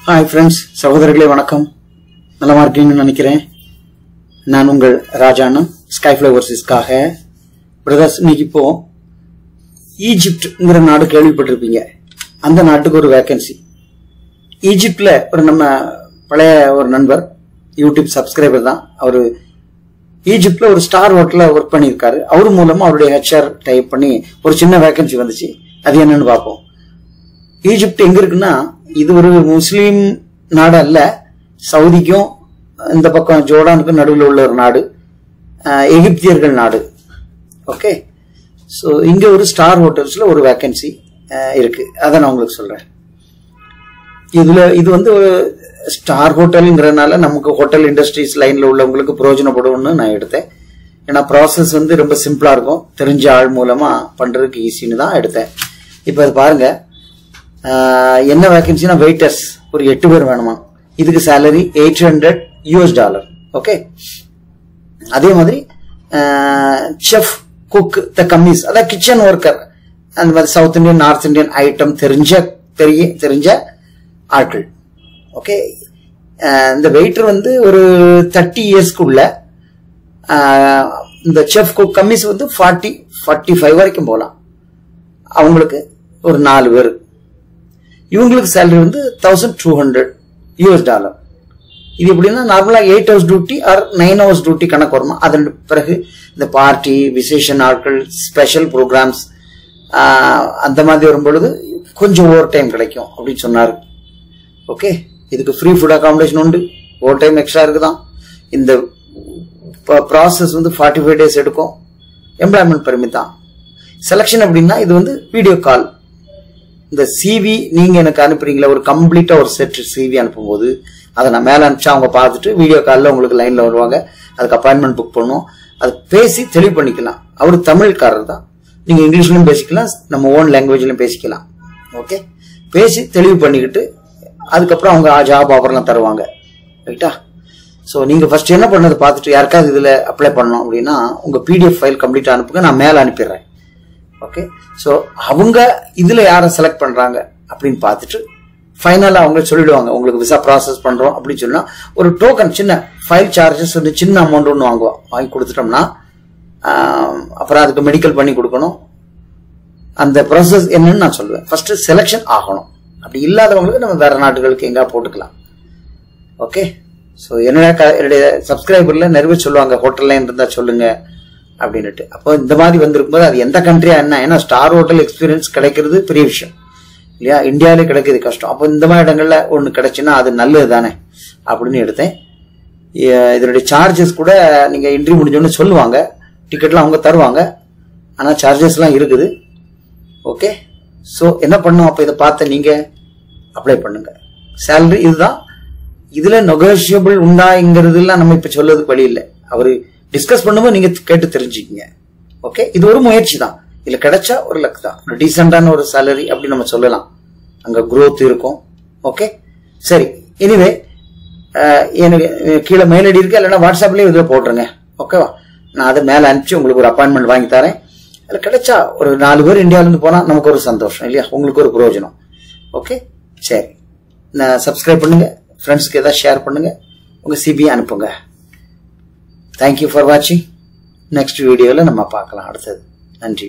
Hi friends, சகோதரர்களே வணக்கம். நலமா இருக்கீங்கன்னு நினைக்கிறேன். நான் உங்கள் ராஜாண்ணன் ஸ்கைஃப்ளவர்ஸிஸ்காக. பிரதர்ஸ், இன்னைக்கு இப்போ ஈஜிப்ட்ங்கிற நாடு கேள்விப்பட்டிருப்பீங்க. அந்த நாட்டுக்கு ஒரு வேகன்சி. ஈஜிப்ட்ல ஒரு நம்ம பழைய ஒரு நண்பர், யூடியூப் சப்ஸ்கிரைபர் தான். அவரு ஈஜிப்ட்ல ஒரு ஸ்டார் ஹோட்டல்ல ஒர்க் பண்ணியிருக்காரு. அவர் மூலமா அவருடைய ஹெச்ஆர் டைப் பண்ணி ஒரு சின்ன வேகன்சி வந்துச்சு. அது என்னன்னு பார்ப்போம். ஈஜிப்ட் எங்க இருக்குன்னா, இது ஒரு முஸ்லீம் நாடு அல்ல. சவுதிக்கும் இந்த பக்கம் ஜோர்டானுக்கும் நடுவில் உள்ள ஒரு நாடு, எகிப்தியர்கள் நாடு. ஓகே, ஸோ இங்க ஒரு ஸ்டார் ஹோட்டல்ஸ்ல ஒரு வேகன்சி இருக்கு. அதை நான் உங்களுக்கு சொல்றேன். இது வந்து ஒரு ஸ்டார் ஹோட்டல்ங்கிறதுனால நமக்கு ஹோட்டல் இண்டஸ்ட்ரீஸ் லைன்ல உள்ளவங்களுக்கு பிரயோஜனப்படும்னு நான் எடுத்தேன். ஏன்னா ப்ராசஸ் வந்து ரொம்ப சிம்பிளா இருக்கும், தெரிஞ்ச ஆள் மூலமா பண்றதுக்கு ஈஸின்னு தான் எடுத்தேன். இப்போ அது பாருங்க, என்ன வேகன்சினா வெயிட்டர்ஸ் ஒரு 8 பேர் வேணுமா. இதுக்கு சேலரி $800. ஓகே, அதே மாதிரி செஃப், குக், த கம்மிஸ், அதாவது கிச்சன் ஒர்க்கர், அந்த மாதிரி south Indian, north Indian item தெரிஞ்ச ஆட்கள். ஓகே, இந்த வெயிட்டர் வந்து ஒரு 30 இயர்ஸ்க்குள்ள, இந்த செஃப், குக், கம்மிஸ் வந்து 40-45 வரைக்கும் போகலாம். அவங்களுக்கு ஒரு 4 பேர். இவங்களுக்கு சேலரி வந்து $1,200. இது எப்படின்னா நார்மலா 8 hours duty R 9 hours duty கணக்கு வருமா. அதன் பிறகு இந்த பார்ட்டி, விசேஷ நாட்கள், ஸ்பெஷல் ப்ரோக்ராம்ஸ் அந்த மாதிரி வரும்பொழுது கொஞ்சம் ஓவர் டைம் கிடைக்கும் அப்படின்னு சொன்னாரு. ஓகே, இதுக்கு ஃப்ரீ ஃபுட் அகாமடேஷன் உண்டு, ஓவர் டைம் எக்ஸ்ட்ரா இருக்குதான். இந்த ப்ராசஸ் வந்து 45 days எடுக்கும். எம்ப்ளாய்மெண்ட் பெர்மிட் தான். செலக்ஷன் அப்படின்னா இது வந்து வீடியோ கால். இந்த சிவி நீங்க எனக்கு அனுப்புறீங்களா, ஒரு கம்ப்ளீட்டா ஒரு செட் சிவி அனுப்பும்போது அதை நான் மேல அனுப்பிச்சா அவங்க பார்த்துட்டு வீடியோ காலில் உங்களுக்கு லைன்ல வருவாங்க. அதுக்கு அப்பாயின்மெண்ட் புக் பண்ணும். அது பேசி தெளிவு பண்ணிக்கலாம். அவரு தமிழ்காரர் தான். நீங்க இங்கிலீஷ்லயும் பேசிக்கலாம், நம்ம ஓன் லாங்குவேஜ்லயும் பேசிக்கலாம். ஓகே, பேசி தெளிவு பண்ணிக்கிட்டு அதுக்கப்புறம் அவங்க ஜாப் ஆஃபர்லாம் தருவாங்க. ரைட்டா? ஸோ நீங்க ஃபர்ஸ்ட் என்ன பண்ணதை பார்த்துட்டு யாருக்காவது இதுல அப்ளை பண்ணணும் அப்படின்னா உங்க PDF ஃபைல் கம்ப்ளீட்டா அனுப்புங்க, நான் மேல அனுப்பிடுறேன். ஓகே, ஸோ அவங்க இதுல யாரை செலக்ட் பண்றாங்க அப்படின்னு பார்த்துட்டு ஃபைனலா அவங்க சொல்லிடுவாங்க, உங்களுக்கு விசா ப்ராசஸ் பண்றோம் அப்படின்னு சொன்னா ஒரு டோக்கன், சின்ன ஃபைல் சார்ஜஸ் வந்து சின்ன அமௌண்ட் ஒன்று வாங்கி கொடுத்துட்டோம்னா அப்புறம் அதுக்கு மெடிக்கல் பண்ணி கொடுக்கணும். அந்த ப்ராசஸ் என்னன்னு நான் சொல்லுவேன். ஃபர்ஸ்ட் செலக்ஷன் ஆகணும். அப்படி இல்லாதவங்களுக்கு நம்ம வேற நாட்டுகளுக்கு எங்க போட்டுக்கலாம். ஓகே, ஸோ என்னுடைய சப்ஸ்கிரைபர்ல நிறைய சொல்லுவாங்க, ஹோட்டல் லைன் இருந்தா சொல்லுங்க அப்படின்னுட்டு. அப்போ இந்த மாதிரி வந்திருக்கும்போது அது எந்த கண்ட்ரியா என்ன, ஏன்னா ஸ்டார் ஹோட்டல் எக்ஸ்பீரியன்ஸ் கிடைக்கிறது பெரிய விஷயம் இல்லையா, இந்தியாவிலே கிடைக்கிறது கஷ்டம். அப்போ இந்த மாதிரி இடங்கள்ல ஒன்று கிடைச்சுன்னா அது நல்லது தானே அப்படின்னு எடுத்தேன். இதனுடைய சார்ஜஸ் கூட நீங்க இன்டர்வியூ முடிஞ்சோன்னு சொல்லுவாங்க, டிக்கெட்லாம் அவங்க தருவாங்க, ஆனா சார்ஜஸ் எல்லாம் இருக்குது. ஓகே, ஸோ என்ன பண்ணும், அப்போ இதை பார்த்து நீங்க அப்ளை பண்ணுங்க. சேலரி இதுதான். இதுல நெகோஷியபிள் உண்டாங்கிறதுலாம் நம்ம இப்ப சொல்றதுக்கு வழி இல்லை. அவரு டிஸ்கஸ் பண்ணும்போது நீங்க கேட்டு தெரிஞ்சுக்கீங்க. ஓகே, இது ஒரு முயற்சி தான். இதுல கிடைச்சா ஒரு லக் தான், ஒரு டீசென்டான ஒரு சேலரி அப்படி நம்ம சொல்லலாம். அங்க குரோத் இருக்கும். ஓகே, சரி. எனிவே எனக்கு கீழே மெயில் ஐடி இருக்கு, இல்லைன்னா வாட்ஸ்அப்லயே இதுல போட்டுருங்க. ஓகேவா? நான் அதை மேல அனுப்பிச்சு உங்களுக்கு ஒரு அப்பாயின்மெண்ட் வாங்கி தரேன். அதுல கிடைச்சா ஒரு 4 பேர் இந்தியாவில இருந்து போனா நமக்கு ஒரு சந்தோஷம் இல்லையா, உங்களுக்கு ஒரு பிரயோஜனம். ஓகே, சரி. நான் சப்ஸ்கிரைப் பண்ணுங்க, ஃப்ரெண்ட்ஸ்க்கு ஏதாவது ஷேர் பண்ணுங்க, உங்க சிபி அனுப்புங்க. தேங்க்யூ ஃபார் வாட்சிங். நெக்ஸ்ட் வீடியோல நம்ம பார்க்கலாம் அடுத்தது. நன்றி.